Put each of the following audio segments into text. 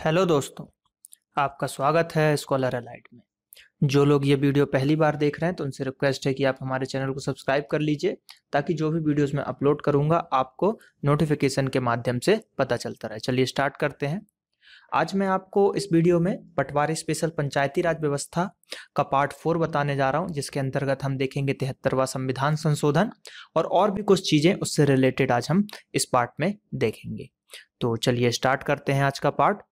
Hello दोस्तों, आपका स्वागत है स्कॉलर एलाइट में। जो लोग ये वीडियो पहली बार देख रहे हैं तो उनसे रिक्वेस्ट है कि आप हमारे चैनल को सब्सक्राइब कर लीजिए ताकि जो भी वीडियोस मैं अपलोड करूंगा आपको नोटिफिकेशन के माध्यम से पता चलता रहे। चलिए स्टार्ट करते हैं। आज मैं आपको इस वीडियो में पटवारी स्पेशल पंचायती राज व्यवस्था का पार्ट 4 बताने जा रहा हूं, जिसके अंतर्गत हम देखेंगे 73वां संविधान संशोधन और भी कुछ चीजें उससे रिलेटेड आज हम इस पार्ट में देखेंगे। तो चलिए स्टार्ट करते हैं आज का पार्ट।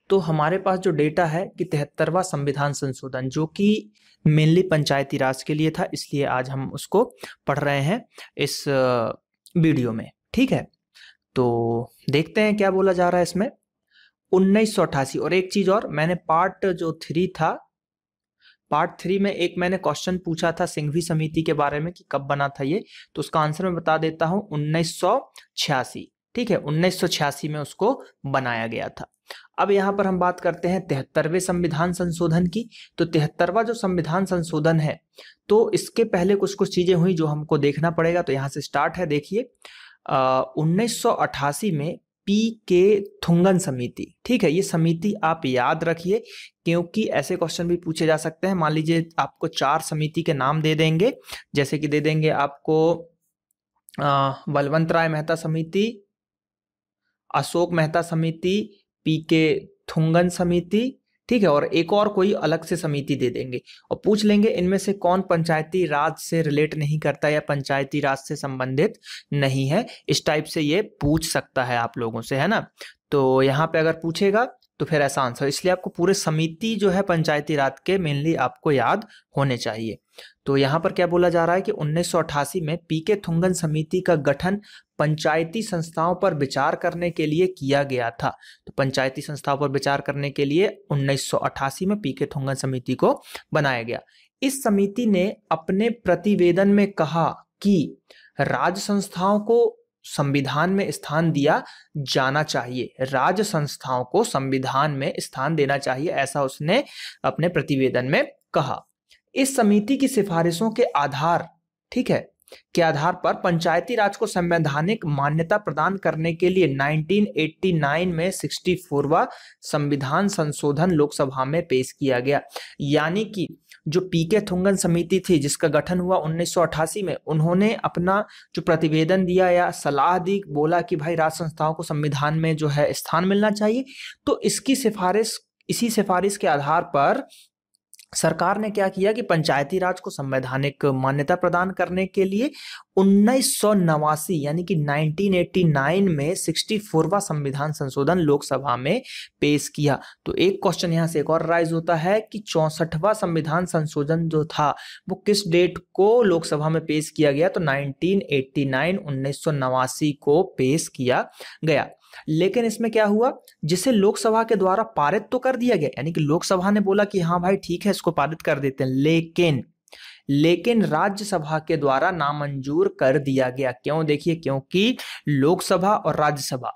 तो हमारे पास जो डेटा है कि 73वां संविधान संशोधन, जो कि मेनली पंचायती राज के लिए था, इसलिए आज हम उसको पढ़ रहे हैं इस वीडियो में। ठीक है, तो देखते हैं क्या बोला जा रहा है इसमें। 1988। और एक चीज और, मैंने पार्ट जो 3 था, पार्ट 3 में एक मैंने क्वेश्चन पूछा था सिंघवी समिति के बारे में कि कब बना था ये, तो उसका आंसर मैं बता देता हूं, 1986। ठीक है, 1986 में उसको बनाया गया था। अब यहाँ पर हम बात करते हैं 73वें संविधान संशोधन की। तो 73वां जो संविधान संशोधन है, तो इसके पहले कुछ कुछ चीजें हुई जो हमको देखना पड़ेगा। तो यहाँ से स्टार्ट है, देखिए 1988 में पी के थुंगन समिति। ठीक है, ये समिति आप याद रखिए क्योंकि ऐसे क्वेश्चन भी पूछे जा सकते हैं। मान लीजिए आपको 4 समिति के नाम दे देंगे, जैसे कि दे देंगे आपको बलवंत राय मेहता समिति, अशोक मेहता समिति, पी के थुंगन समिति, ठीक है, और एक और कोई अलग से समिति दे देंगे और पूछ लेंगे इनमें से कौन पंचायती राज से रिलेट नहीं करता या पंचायती राज से संबंधित नहीं है। इस टाइप से ये पूछ सकता है आप लोगों से, है ना। तो यहाँ पे अगर पूछेगा तो फिर ऐसा आंसर, इसलिए आपको पूरे समिति जो है पंचायती राज के मेनली आपको याद होने चाहिए। तो यहाँ पर क्या बोला जा रहा है कि 1988 में पी के थुंगन समिति का गठन पंचायती संस्थाओं पर विचार करने के लिए किया गया था। तो पंचायती संस्थाओं पर विचार करने के लिए 1988 में पी के थुंगन समिति को बनाया गया। इस समिति ने अपने प्रतिवेदन में कहा कि राज्य संस्थाओं को संविधान में स्थान दिया जाना चाहिए, राज्य संस्थाओं को संविधान में स्थान देना चाहिए, ऐसा उसने अपने प्रतिवेदन में कहा। इस समिति की सिफारिशों के आधार, ठीक है, के आधार पर पंचायती राज को संवैधानिक मान्यता प्रदान करने के लिए 1989 में 64वां संविधान संशोधन लोकसभा में पेश किया गया। यानी कि जो पी के थुंगन समिति थी जिसका गठन हुआ 1988 में, उन्होंने अपना जो प्रतिवेदन दिया या सलाह दी, बोला कि भाई राज्य संस्थाओं को संविधान में जो है स्थान मिलना चाहिए। तो इसकी सिफारिश, इसी सिफारिश के आधार पर सरकार ने क्या किया कि पंचायती राज को संवैधानिक मान्यता प्रदान करने के लिए 1989 यानी कि 1989 में 64वां संविधान संशोधन लोकसभा में पेश किया। तो एक क्वेश्चन यहां से एक और राइज होता है कि 64वां संविधान संशोधन जो था वो किस डेट को लोकसभा में पेश किया गया। तो 1989 को पेश किया गया। लेकिन इसमें क्या हुआ, जिसे लोकसभा के द्वारा पारित तो कर दिया गया, यानी कि लोकसभा ने बोला कि हाँ भाई ठीक है इसको पारित कर देते हैं, लेकिन राज्यसभा के द्वारा नामंजूर कर दिया गया। क्यों? देखिए, क्योंकि लोकसभा और राज्यसभा,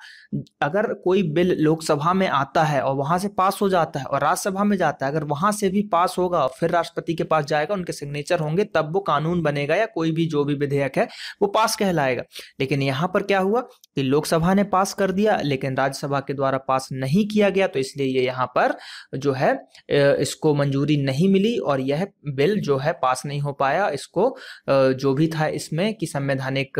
अगर कोई बिल लोकसभा में आता है और वहां से पास हो जाता है और राज्यसभा में जाता है, अगर वहां से भी पास होगा और फिर राष्ट्रपति के पास जाएगा, उनके सिग्नेचर होंगे, तब वो कानून बनेगा या कोई भी जो भी विधेयक है वो पास कहलाएगा। लेकिन यहाँ पर क्या हुआ कि लोकसभा ने पास कर दिया लेकिन राज्यसभा के द्वारा पास नहीं किया गया, तो इसलिए ये यहाँ पर जो है इसको मंजूरी नहीं मिली और यह बिल जो है पास नहीं हो पाया। इसको जो भी था इसमें कि संवैधानिक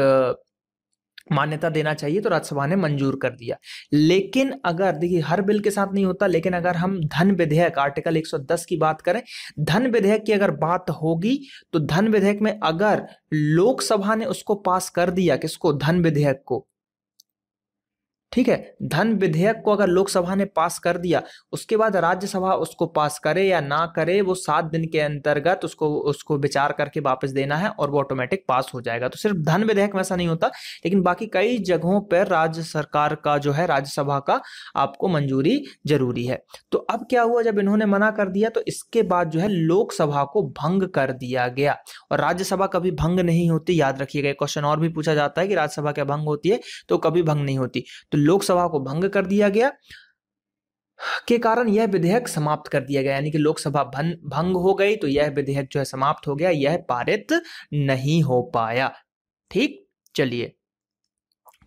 मान्यता देना चाहिए, तो राज्यसभा ने मंजूर कर दिया। लेकिन अगर देखिए हर बिल के साथ नहीं होता, लेकिन अगर हम धन विधेयक आर्टिकल 110 की बात करें, धन विधेयक की अगर बात होगी तो धन विधेयक में अगर लोकसभा ने उसको पास कर दिया, किसको? धन विधेयक को, ठीक है, धन विधेयक को अगर लोकसभा ने पास कर दिया, उसके बाद राज्यसभा उसको पास करे या ना करे, वो 7 दिन के अंतर्गत उसको विचार करके वापस देना है और वो ऑटोमेटिक पास हो जाएगा। तो सिर्फ धन विधेयक में ऐसा नहीं होता, लेकिन बाकी कई जगहों पर राज्य सरकार का जो है, राज्यसभा का आपको मंजूरी जरूरी है। तो अब क्या हुआ, जब इन्होंने मना कर दिया तो इसके बाद जो है लोकसभा को भंग कर दिया गया। और राज्यसभा कभी भंग नहीं होती, याद रखिएगा। क्वेश्चन और भी पूछा जाता है कि राज्यसभा क्या भंग होती है, तो कभी भंग नहीं होती। तो लोकसभा को भंग कर दिया गया के कारण यह विधेयक समाप्त कर दिया गया, यानी कि लोकसभा भंग हो गई तो यह विधेयक जो है समाप्त हो गया, यह पारित नहीं हो पाया। ठीक, चलिए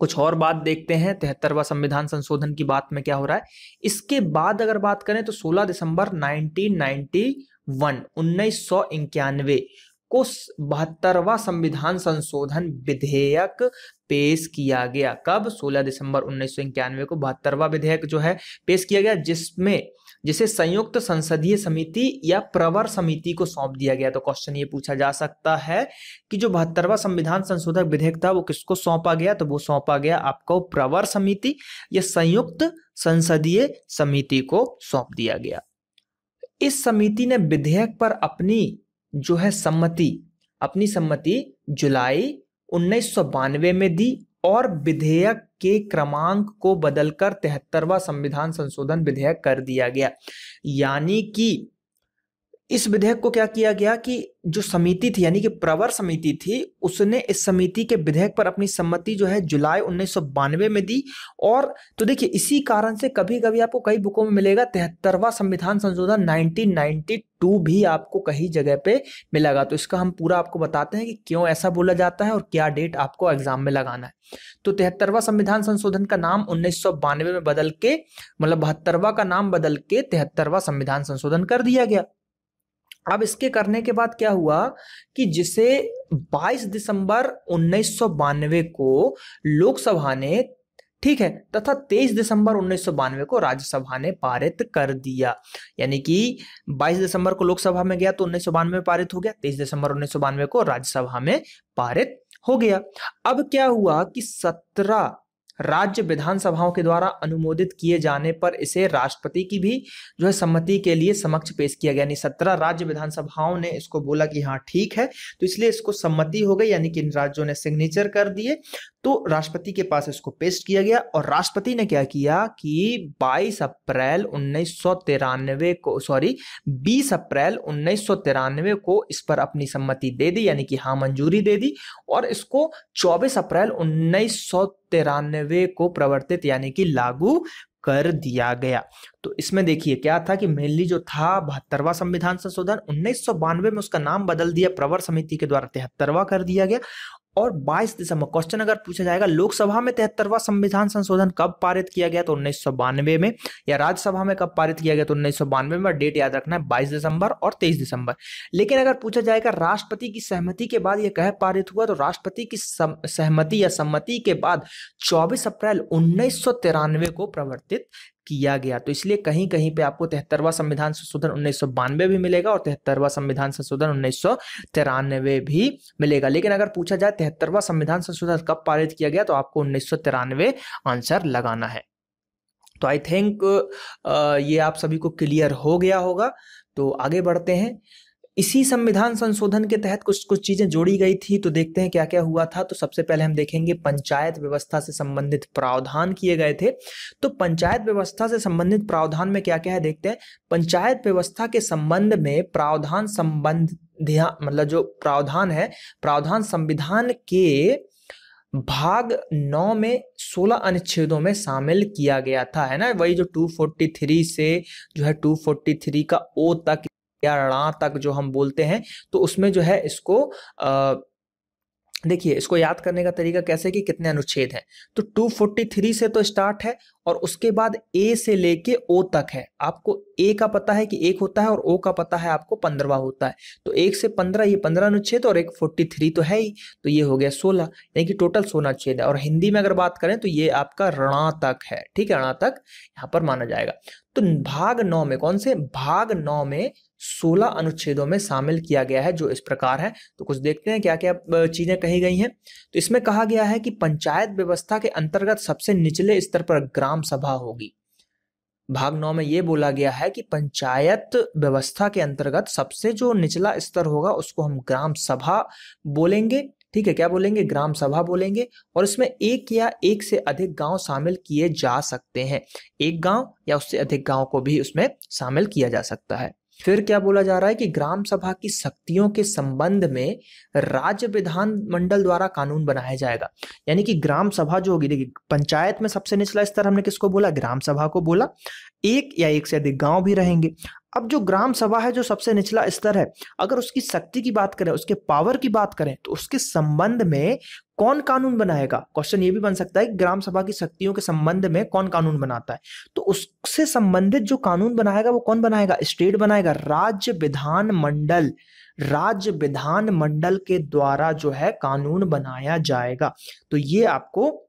कुछ और बात देखते हैं 73वां संविधान संशोधन की बात में क्या हो रहा है। इसके बाद अगर बात करें तो 16 दिसंबर 1991 को 72वां संविधान संशोधन विधेयक पेश किया गया। कब? 16 दिसंबर 1991 को 72वां विधेयक जो है पेश किया गया, जिसे संयुक्त संसदीय समिति या प्रवर समिति को सौंप दिया गया। तो क्वेश्चन ये पूछा जा सकता है कि जो 72वां संविधान संशोधन विधेयक था वो किसको सौंपा गया? तो वो सौंपा गया आपको प्रवर समिति या संयुक्त संसदीय समिति को सौंप दिया गया। इस समिति ने विधेयक पर अपनी सम्मति जुलाई 1992 में दी और विधेयक के क्रमांक को बदलकर 73वां संविधान संशोधन विधेयक कर दिया गया। यानी कि इस विधेयक को क्या किया गया कि जो समिति थी यानी कि प्रवर समिति थी, उसने इस समिति के विधेयक पर अपनी सम्मति जो है जुलाई 1992 में दी। और तो देखिए इसी कारण से कभी कभी आपको कई बुकों में मिलेगा 73वां संविधान संशोधन 1992 भी आपको कहीं जगह पे मिलेगा। तो इसका हम पूरा आपको बताते हैं कि क्यों ऐसा बोला जाता है और क्या डेट आपको एग्जाम में लगाना है। तो 73वां संविधान संशोधन का नाम 1992 में बदल के, मतलब 72वां का नाम बदल के 73वां संविधान संशोधन कर दिया गया। अब इसके करने के बाद क्या हुआ कि जिसे 22 दिसंबर 1992 को लोकसभा ने, ठीक है, तथा 23 दिसंबर 1992 को राज्यसभा ने पारित कर दिया। यानी कि 22 दिसंबर को लोकसभा में गया तो 1992 में पारित हो गया, 23 दिसंबर 1992 को राज्यसभा में पारित हो गया। अब क्या हुआ कि 17 राज्य विधानसभाओं के द्वारा अनुमोदित किए जाने पर इसे राष्ट्रपति की भी जो है सम्मति के लिए समक्ष पेश किया गया। यानी 17 राज्य विधानसभाओं ने इसको बोला कि हाँ ठीक है, तो इसलिए इसको सम्मति हो गई, यानी कि इन राज्यों ने सिग्नेचर कर दिए, तो राष्ट्रपति के पास इसको पेश किया गया। और राष्ट्रपति ने क्या किया कि 20 अप्रैल 1993 को इस पर अपनी सम्मति दे दी, यानी कि हाँ मंजूरी दे दी, और इसको 24 अप्रैल 1993 को प्रवर्तित यानी कि लागू कर दिया गया। तो इसमें देखिए क्या था कि मेनली जो था 72वां संविधान संशोधन 1992 में उसका नाम बदल दिया, प्रवर समिति के द्वारा 73वां कर दिया गया। और 22 दिसंबर क्वेश्चन अगर पूछा जाएगा लोकसभा में 73वां संविधान संशोधन कब पारित किया गया तो 1992 में, या राज्यसभा में कब पारित किया गया तो 1992 में। डेट याद रखना है 22 दिसंबर और 23 दिसंबर। लेकिन अगर पूछा जाएगा राष्ट्रपति की सहमति के बाद यह कब पारित हुआ, तो राष्ट्रपति की सहमति या सम्मति के बाद 24 अप्रैल 1993 को प्रवर्तित किया गया। तो इसलिए कहीं कहीं पे आपको 73वां संविधान संशोधन 1992 भी मिलेगा और 73वां संविधान संशोधन 1993 भी मिलेगा। लेकिन अगर पूछा जाए 73वां संविधान संशोधन कब पारित किया गया तो आपको 1993 आंसर लगाना है। तो आई थिंक ये आप सभी को क्लियर हो गया होगा। तो आगे बढ़ते हैं। इसी संविधान संशोधन के तहत कुछ चीजें जोड़ी गई थी, तो देखते हैं क्या क्या हुआ था। तो सबसे पहले हम देखेंगे पंचायत व्यवस्था से संबंधित प्रावधान किए गए थे। तो पंचायत व्यवस्था से संबंधित प्रावधान में क्या क्या है देखते हैं। पंचायत व्यवस्था के संबंध में प्रावधान मतलब जो प्रावधान है, प्रावधान संविधान के भाग 9 में 16 अनुच्छेदों में शामिल किया गया था, है ना। वही जो 243 से जो है 243 का ओ तक या णा तक जो हम बोलते हैं, तो उसमें जो है इसको देखिए इसको याद करने का तरीका कैसे कि कितने अनुच्छेद हैं। तो 243 से तो स्टार्ट है और उसके बाद ए से लेके ओ तक है। आपको ए का पता है कि 1 होता है और ओ का पता है आपको 15वां होता है। तो 1 से 15 ये 15 अनुच्छेद और एक 43 तो है ही, तो ये हो गया 16, यानी कि टोटल 16 अनुच्छेद है। और हिंदी में अगर बात करें तो ये आपका ऋणा तक है, ठीक है, ऋणा तक यहाँ पर माना जाएगा। तो भाग 9 में कौन से, भाग 9 में 16 अनुच्छेदों में शामिल किया गया है, जो इस प्रकार है। तो कुछ देखते हैं क्या क्या चीजें कही गई हैं। तो इसमें कहा गया है कि पंचायत व्यवस्था के अंतर्गत सबसे निचले स्तर पर ग्राम सभा होगी। भाग 9 में यह बोला गया है कि पंचायत व्यवस्था के अंतर्गत सबसे जो निचला स्तर होगा उसको हम ग्राम सभा बोलेंगे, ठीक है। क्या बोलेंगे, ग्राम सभा बोलेंगे। और इसमें एक या एक से अधिक गांव शामिल किए जा सकते हैं, एक गांव या उससे अधिक गांव को भी उसमें शामिल किया जा सकता है। फिर क्या बोला जा रहा है कि ग्राम सभा की शक्तियों के संबंध में राज्य विधानमंडल द्वारा कानून बनाया जाएगा। यानी कि ग्राम सभा जो होगी, देखिए पंचायत में सबसे निचला स्तर हमने किसको बोला, ग्राम सभा को बोला। एक या एक से अधिक गांव भी रहेंगे। अब जो ग्राम सभा है, जो सबसे निचला स्तर है, अगर उसकी शक्ति की बात करें, उसके पावर की बात करें, तो उसके संबंध में कौन कानून बनाएगा? क्वेश्चन ये भी बन सकता है कि ग्राम सभा की शक्तियों के संबंध में कौन कानून बनाता है? तो उससे संबंधित जो कानून बनाएगा वो कौन बनाएगा? स्टेट बनाएगा, राज्य विधान मंडल। राज्य विधान मंडल के द्वारा जो है कानून बनाया जाएगा। तो ये आपको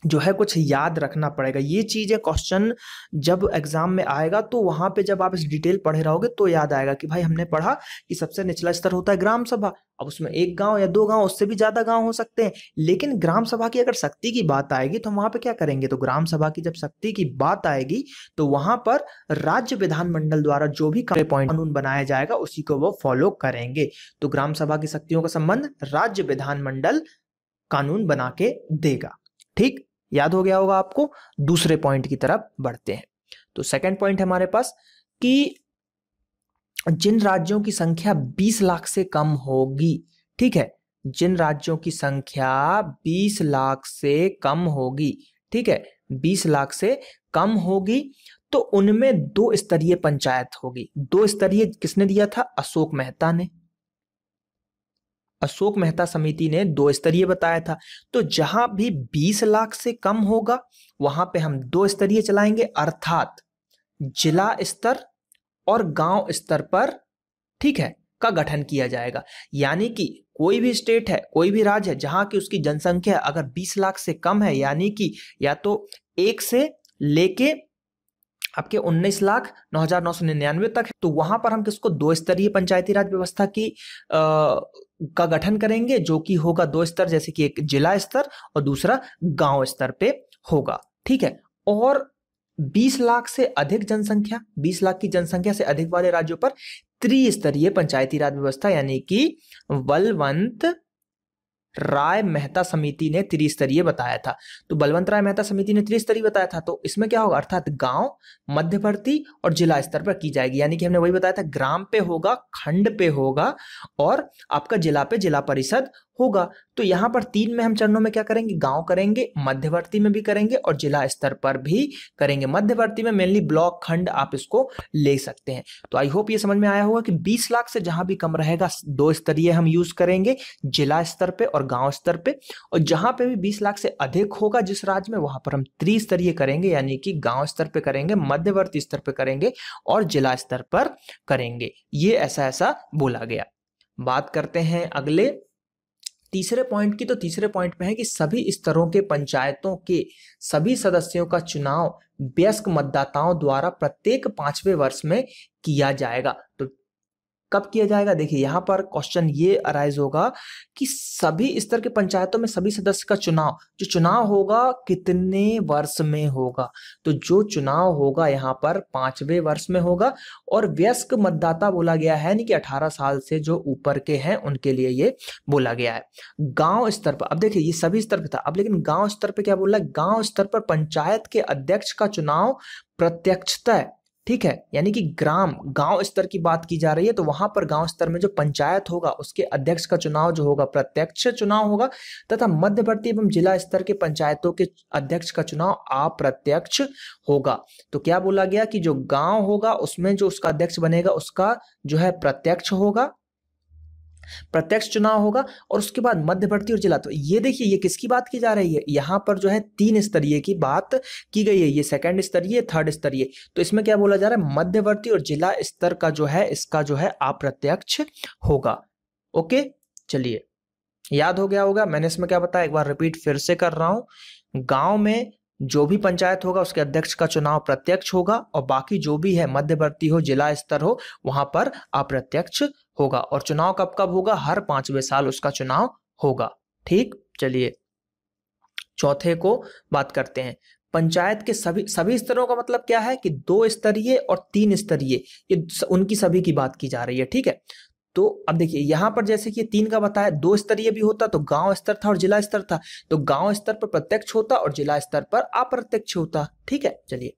जो है कुछ याद रखना पड़ेगा। ये चीजें क्वेश्चन जब एग्जाम में आएगा तो वहां पे जब आप इस डिटेल पढ़े रहोगे तो याद आएगा कि भाई हमने पढ़ा कि सबसे निचला स्तर होता है ग्राम सभा। अब उसमें एक गांव या 2 गांव, उससे भी ज्यादा गांव हो सकते हैं, लेकिन ग्राम सभा की अगर शक्ति की बात आएगी तो वहां पे क्या करेंगे? तो ग्राम सभा की जब शक्ति की बात आएगी तो वहां पर राज्य विधानमंडल द्वारा जो भी कानून बनाया जाएगा उसी को वो फॉलो करेंगे। तो ग्राम सभा की शक्तियों का संबंध राज्य विधानमंडल कानून बना के देगा। ठीक, याद हो गया होगा आपको। दूसरे पॉइंट की तरफ बढ़ते हैं। तो सेकंड पॉइंट है हमारे पास कि जिन राज्यों की संख्या 20 लाख से कम होगी, ठीक है, जिन राज्यों की संख्या 20 लाख से कम होगी, ठीक है, 20 लाख से कम होगी, तो उनमें 2 स्तरीय पंचायत होगी। 2 स्तरीय किसने दिया था? अशोक मेहता ने। अशोक मेहता समिति ने 2 स्तरीय बताया था। तो जहां भी 20 लाख से कम होगा वहां पे हम 2 स्तरीय चलाएंगे, अर्थात जिला स्तर और गांव स्तर पर, ठीक है, का गठन किया जाएगा। यानी कि कोई भी स्टेट है, कोई भी राज्य है जहां की उसकी जनसंख्या अगर 20 लाख से कम है, यानी कि या तो 1 से लेके आपके 19,09,999 तक है, तो वहां पर हम किसको? 2 स्तरीय पंचायती राज व्यवस्था की का गठन करेंगे, जो कि होगा 2 स्तर, जैसे कि एक जिला स्तर और दूसरा गांव स्तर पे होगा। ठीक है, और 20 लाख से अधिक जनसंख्या, 20 लाख की जनसंख्या से अधिक वाले राज्यों पर त्रिस्तरीय पंचायती राज व्यवस्था, यानी कि बलवंत राय मेहता समिति ने त्रिस्तरीय बताया था। तो बलवंत राय मेहता समिति ने त्रिस्तरीय बताया था, तो इसमें क्या होगा? अर्थात गांव, मध्यवर्ती और जिला स्तर पर की जाएगी। यानी कि हमने वही बताया था, ग्राम पे होगा, खंड पे होगा और आपका जिला पे जिला परिषद होगा। तो यहां पर 3 में हम चरणों में क्या करेंगे? गांव करेंगे, मध्यवर्ती में भी करेंगे और जिला स्तर पर भी करेंगे। मध्यवर्ती में मेनली ब्लॉक, खंड आप इसको ले सकते हैं। तो आई होप ये समझ में आया होगा कि 20 लाख से जहां भी कम रहेगा 2 स्तरीय हम यूज करेंगे, जिला स्तर पे और गांव स्तर पे, और जहां पे भी 20 लाख से अधिक होगा जिस राज्य में, वहां पर हम त्रिस्तरीय करेंगे, यानी कि गांव स्तर पे करेंगे, मध्यवर्ती स्तर पे करेंगे और जिला स्तर पर करेंगे। ये ऐसा ऐसा बोला गया। बात करते हैं अगले तीसरे पॉइंट की। तो तीसरे पॉइंट में है कि सभी स्तरों के पंचायतों के सभी सदस्यों का चुनाव वयस्क मतदाताओं द्वारा प्रत्येक 5वें वर्ष में किया जाएगा। तो कब किया जाएगा? देखिए यहां पर क्वेश्चन ये अराइज होगा कि सभी स्तर के पंचायतों में सभी सदस्य का चुनाव, जो चुनाव होगा कितने वर्ष में होगा? तो जो चुनाव होगा यहाँ पर 5वें वर्ष में होगा। और वयस्क मतदाता बोला गया है, नहीं कि 18 साल से जो ऊपर के हैं उनके लिए ये बोला गया है। गांव स्तर पर, अब देखिए ये सभी स्तर पर था, अब लेकिन गांव स्तर पर क्या बोला? गांव स्तर पर पंचायत के अध्यक्ष का चुनाव प्रत्यक्षतः, ठीक है, यानी कि गांव स्तर की बात की जा रही है, तो वहां पर गांव स्तर में जो पंचायत होगा उसके अध्यक्ष का चुनाव जो होगा प्रत्यक्ष चुनाव होगा, तथा मध्यवर्ती एवं जिला स्तर के पंचायतों के अध्यक्ष का चुनाव अप्रत्यक्ष होगा। तो क्या बोला गया कि जो गांव होगा उसमें जो उसका अध्यक्ष बनेगा उसका जो है प्रत्यक्ष चुनाव होगा, और उसके बाद मध्यवर्ती और जिला। तो ये देखिए ये किसकी बात की जा रही है? यहाँ पर जो है 3 स्तरीय की बात की गई है, ये 2nd स्तरीय, 3rd स्तरीय। तो इसमें क्या बोला जा रहा है? मध्यवर्ती और जिला स्तर का जो है इसका जो है अप्रत्यक्ष होगा। ओके, चलिए याद हो गया होगा मैंने इसमें क्या बताया, एक बार रिपीट फिर से कर रहा हूं। गांव में जो भी पंचायत होगा उसके अध्यक्ष का चुनाव प्रत्यक्ष होगा, और बाकी जो भी है मध्यवर्ती हो, जिला स्तर हो, वहां पर अप्रत्यक्ष होगा। और चुनाव कब कब होगा? हर 5वें साल उसका चुनाव होगा। ठीक, चलिए चौथे को बात करते हैं। पंचायत के सभी स्तरों का मतलब क्या है कि 2 स्तरीय और 3 स्तरीय, ये उनकी सभी की बात की जा रही है। ठीक है, तो अब देखिए यहां पर जैसे कि 3 का बताया, 2 स्तरीय भी होता तो गांव स्तर था और जिला स्तर था, तो गांव स्तर पर प्रत्यक्ष होता और जिला स्तर पर अप्रत्यक्ष होता। ठीक है, चलिए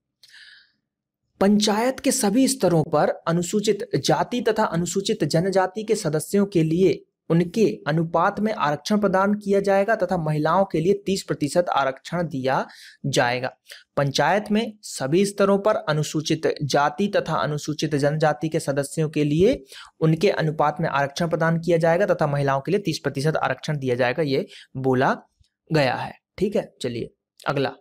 पंचायत के सभी स्तरों पर अनुसूचित जाति तथा अनुसूचित जनजाति के सदस्यों के लिए उनके अनुपात में आरक्षण प्रदान किया जाएगा तथा महिलाओं के लिए 30% आरक्षण दिया जाएगा। पंचायत में सभी स्तरों पर अनुसूचित जाति तथा अनुसूचित जनजाति के सदस्यों के लिए उनके अनुपात में आरक्षण प्रदान किया जाएगा तथा महिलाओं के लिए 30% आरक्षण दिया जाएगा, ये बोला गया है। ठीक है, चलिए अगला।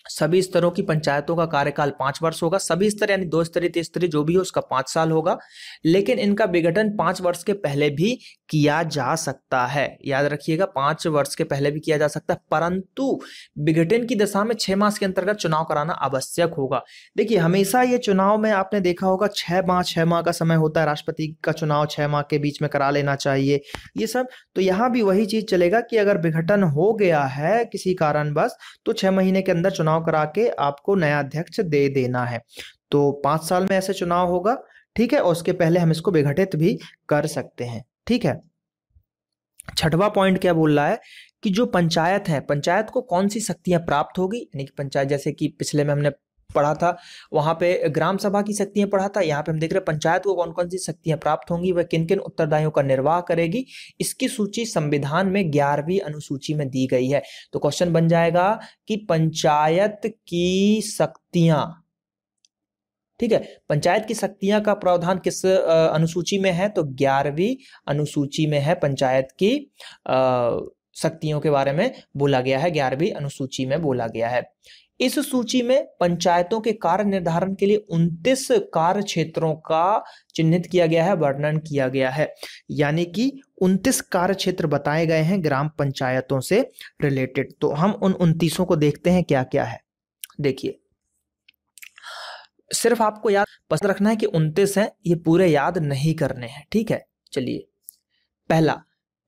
सभी स्तरों की पंचायतों का कार्यकाल 5 वर्ष होगा। सभी स्तर यानी 2 स्तरीय, 3 स्तरीय जो भी हो उसका 5 साल होगा, लेकिन इनका विघटन 5 वर्ष के पहले भी किया जा सकता है। याद रखिएगा, 5 वर्ष के पहले भी किया जा सकता है, परंतु विघटन की दशा में 6 मास के अंतर्गत चुनाव कराना आवश्यक होगा। देखिए, हमेशा ये चुनाव में आपने देखा होगा 6 माह का समय होता है, राष्ट्रपति का चुनाव 6 माह के बीच में करा लेना चाहिए ये सब। तो यहाँ भी वही चीज चलेगा कि अगर विघटन हो गया है किसी कारणवश तो 6 महीने के अंदर चुनाव करा के आपको नया अध्यक्ष दे देना है। तो 5 साल में ऐसे चुनाव होगा, ठीक है, और उसके पहले हम इसको विघटित भी कर सकते हैं। ठीक है, छठवां पॉइंट क्या बोल रहा है कि जो पंचायत है, पंचायत को कौन सी शक्तियां प्राप्त होगी, यानी कि पंचायत, जैसे कि पिछले में हमने पढ़ा था वहां पे ग्राम सभा की शक्तियां पढ़ा था, यहाँ पे हम देख रहे हैं पंचायत को कौन कौन सी शक्तियां प्राप्त होंगी, वह किन किन उत्तरदायियों का निर्वाह करेगी। इसकी सूची संविधान में 11वीं अनुसूची में दी गई है। तो क्वेश्चन बन जाएगा कि पंचायत की शक्तियां, ठीक है, पंचायत की शक्तियां का प्रावधान किस अनुसूची में है, तो 11वीं अनुसूची में है। पंचायत की शक्तियों के बारे में बोला गया है, 11वीं अनुसूची में बोला गया है। इस सूची में पंचायतों के कार्य निर्धारण के लिए 29 कार्य क्षेत्रों का चिन्हित किया गया है, वर्णन किया गया है, यानी कि 29 कार्य क्षेत्र बताए गए हैं ग्राम पंचायतों से रिलेटेड। तो हम उन 29 को देखते हैं क्या क्या है। देखिए, सिर्फ आपको याद पसंद रखना है कि 29 हैं, ये पूरे याद नहीं करने हैं। ठीक है, चलिए। पहला,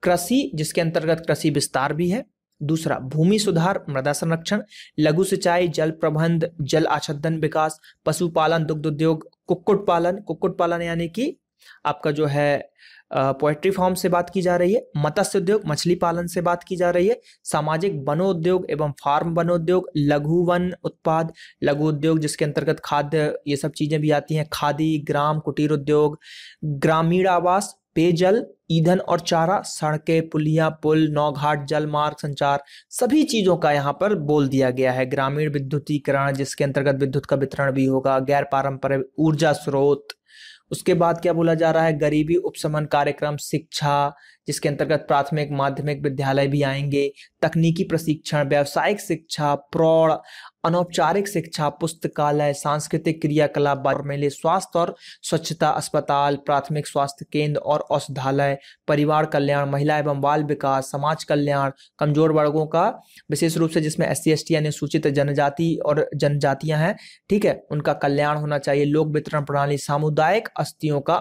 कृषि, जिसके अंतर्गत कृषि विस्तार भी है। दूसरा, भूमि सुधार, मृदा संरक्षण, लघु सिंचाई, जल प्रबंध, जल आच्छादन विकास, पशुपालन, दुग्ध उद्योग, कुक्कुट पालन यानी कि आपका जो है पोएट्री फार्म से बात की जा रही है। मत्स्य उद्योग, मछली पालन से बात की जा रही है। सामाजिक वनोद्योग एवं फार्म वनोद्योग, लघु वन उत्पाद, लघु उद्योग जिसके अंतर्गत खाद्य ये सब चीजें भी आती हैं, खादी, ग्राम कुटीर उद्योग, ग्रामीण आवास, पेयजल, ईंधन और चारा, सड़कें, पुलिया, पुल, नौघाट, जल मार्ग, संचार, सभी चीजों का यहाँ पर बोल दिया गया है। ग्रामीण विद्युतीकरण, जिसके अंतर्गत विद्युत का वितरण भी होगा। गैर पारंपरिक ऊर्जा स्रोत, उसके बाद क्या बोला जा रहा है, गरीबी उपशमन कार्यक्रम, शिक्षा, जिसके अंतर्गत प्राथमिक माध्यमिक विद्यालय भी आएंगे, तकनीकी प्रशिक्षण, व्यावसायिक शिक्षा, प्रौढ़ अनौपचारिक शिक्षा, पुस्तकालय, सांस्कृतिक क्रियाकलाप, मेले, स्वास्थ्य और स्वच्छता, अस्पताल, प्राथमिक स्वास्थ्य केंद्र और औषधालय, परिवार कल्याण, महिला एवं बाल विकास, समाज कल्याण, कमजोर वर्गों का विशेष रूप से जिसमें SC ST यानी सूचित जनजाति और जनजातियां हैं, ठीक है, उनका कल्याण होना चाहिए। लोक वितरण प्रणाली, सामुदायिक अस्थियों का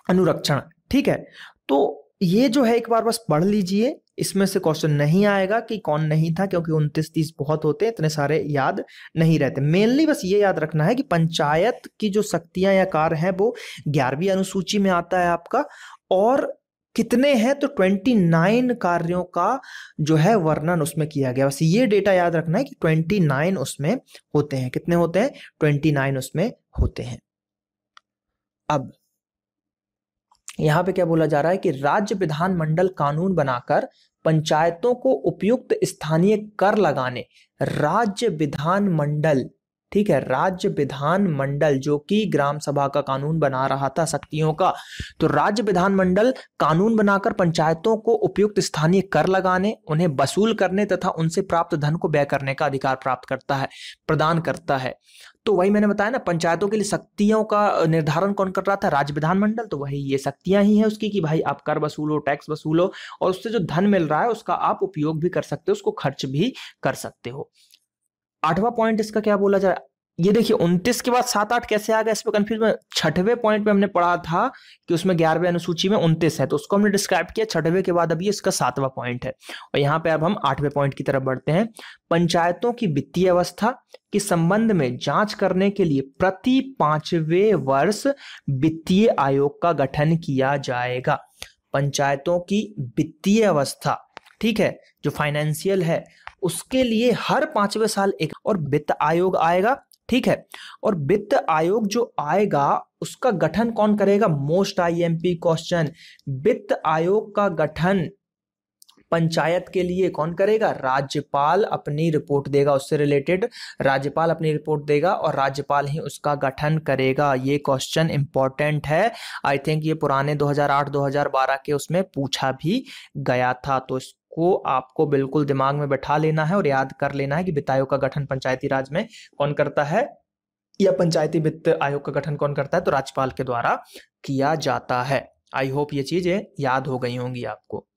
अनुरक्षण। ठीक है, तो ये जो है एक बार बस पढ़ लीजिए, इसमें से क्वेश्चन नहीं आएगा कि कौन नहीं था, क्योंकि 29-30 बहुत होते हैं, इतने सारे याद नहीं रहते। मेनली बस ये याद रखना है कि पंचायत की जो शक्तियां या कार्य हैं वो 11वीं अनुसूची में आता है आपका, और कितने हैं तो 29 कार्यों का जो है वर्णन उसमें किया गया। बस ये डेटा याद रखना है कि 29 उसमें होते हैं। कितने होते हैं? 29 उसमें होते हैं। अब यहां पे क्या बोला जा रहा है कि राज्य विधानमंडल कानून बनाकर पंचायतों को उपयुक्त स्थानीय कर लगाने, राज्य विधानमंडल, ठीक है, राज्य विधानमंडल जो कि ग्राम सभा का कानून बना रहा था शक्तियों का, तो राज्य विधानमंडल कानून बनाकर पंचायतों को उपयुक्त स्थानीय कर लगाने, उन्हें वसूल करने तथा उनसे प्राप्त धन को व्यय करने का अधिकार प्राप्त करता है, प्रदान करता है। तो वही मैंने बताया ना, पंचायतों के लिए शक्तियों का निर्धारण कौन कर रहा था? राज्य विधानमंडल। तो वही ये शक्तियां ही है उसकी कि भाई आप कर वसूलो, टैक्स वसूलो, और उससे जो धन मिल रहा है उसका आप उपयोग भी कर सकते हो, उसको खर्च भी कर सकते हो। 8वां पॉइंट इसका क्या बोला जाए, ये देखिए 29 के बाद 7-8 कैसे आ गया, इस पे कंफ्यूज में। 6वें पॉइंट पे हमने पढ़ा था कि उसमें 11वें अनुसूची में 29 है, तो उसको हमने डिस्क्राइब किया 6वें के बाद, अभी इसका 7वां पॉइंट है। और यहाँ पे अब हम 8वें पॉइंट की तरफ बढ़ते हैं। पंचायतों की वित्तीय अवस्था के संबंध में जांच करने के लिए प्रति 5वें वर्ष वित्तीय आयोग का गठन किया जाएगा। पंचायतों की वित्तीय अवस्था, ठीक है, जो फाइनेंशियल है, उसके लिए हर 5वें साल एक और वित्त आयोग आएगा, ठीक है। और वित्त आयोग जो आएगा उसका गठन कौन करेगा? Most IMP question. वित्त आयोग का गठन पंचायत के लिए कौन करेगा? राज्यपाल अपनी रिपोर्ट देगा, उससे रिलेटेड राज्यपाल अपनी रिपोर्ट देगा और राज्यपाल ही उसका गठन करेगा। ये क्वेश्चन इंपॉर्टेंट है। आई थिंक ये पुराने 2008-2012 के उसमें पूछा भी गया था, तो इसको आपको बिल्कुल दिमाग में बैठा लेना है और याद कर लेना है कि वित्त आयोग का गठन पंचायती राज में कौन करता है, या पंचायती वित्त आयोग का गठन कौन करता है? तो राज्यपाल के द्वारा किया जाता है। आई होप ये चीजें याद हो गई होंगी आपको।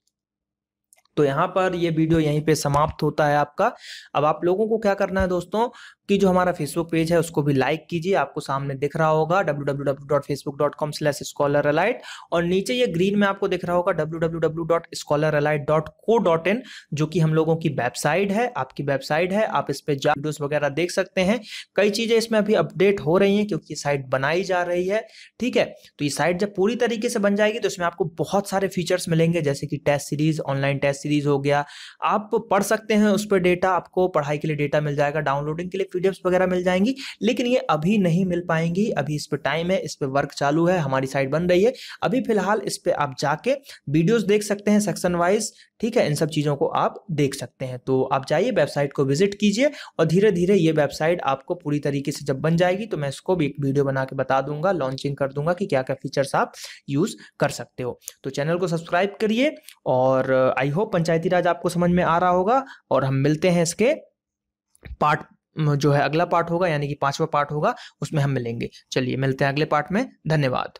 तो यहाँ पर ये वीडियो यहीं पे समाप्त होता है आपका। अब आप लोगों को क्या करना है दोस्तों, कि जो हमारा फेसबुक पेज है उसको भी लाइक कीजिए, आपको सामने दिख रहा होगा www.facebook.com/scholaralite, और नीचे ये ग्रीन में आपको दिख रहा होगा www.scholaralite.co.in, जो कि हम लोगों की वेबसाइट है, आपकी वेबसाइट है। आप इस पे जा वीडियोस वगैरह देख सकते हैं। कई चीजें इसमें अभी अपडेट हो रही हैं क्योंकि साइट बनाई जा रही है, ठीक है। तो ये साइट जब पूरी तरीके से बन जाएगी तो इसमें आपको बहुत सारे फीचर्स मिलेंगे, जैसे कि test series, online test series हो गया, आप पढ़ सकते हैं उस पर डेटा, आपको पढ़ाई के लिए डेटा मिल जाएगा, डाउनलोडिंग के लिए पीडीएफ्स वगैरह मिल जाएंगी, लेकिन ये अभी नहीं मिल पाएंगी। अभी इस पे टाइम है, इस पे वर्क चालू है, हमारी साइट बन रही है। अभी फिलहाल इस पे आप जाके वीडियोस देख सकते हैं सेक्शन वाइज, ठीक है। इन सब चीजों को आप देख सकते हैं। तो आप जाइए वेबसाइट को विजिट कीजिए और धीरे धीरे ये वेबसाइट आपको पूरी तरीके से जब बन जाएगी तो मैं इसको भी एक वीडियो बना के बता दूंगा, लॉन्चिंग कर दूंगा कि क्या क्या फीचर्स आप यूज कर सकते हो। तो चैनल को सब्सक्राइब करिए और आई होप पंचायती राज आपको समझ में आ रहा होगा। और हम मिलते हैं इसके पार्ट जो है, अगला पार्ट होगा, यानी कि 5वां पार्ट होगा, उसमें हम मिलेंगे। चलिए मिलते हैं अगले पार्ट में। धन्यवाद।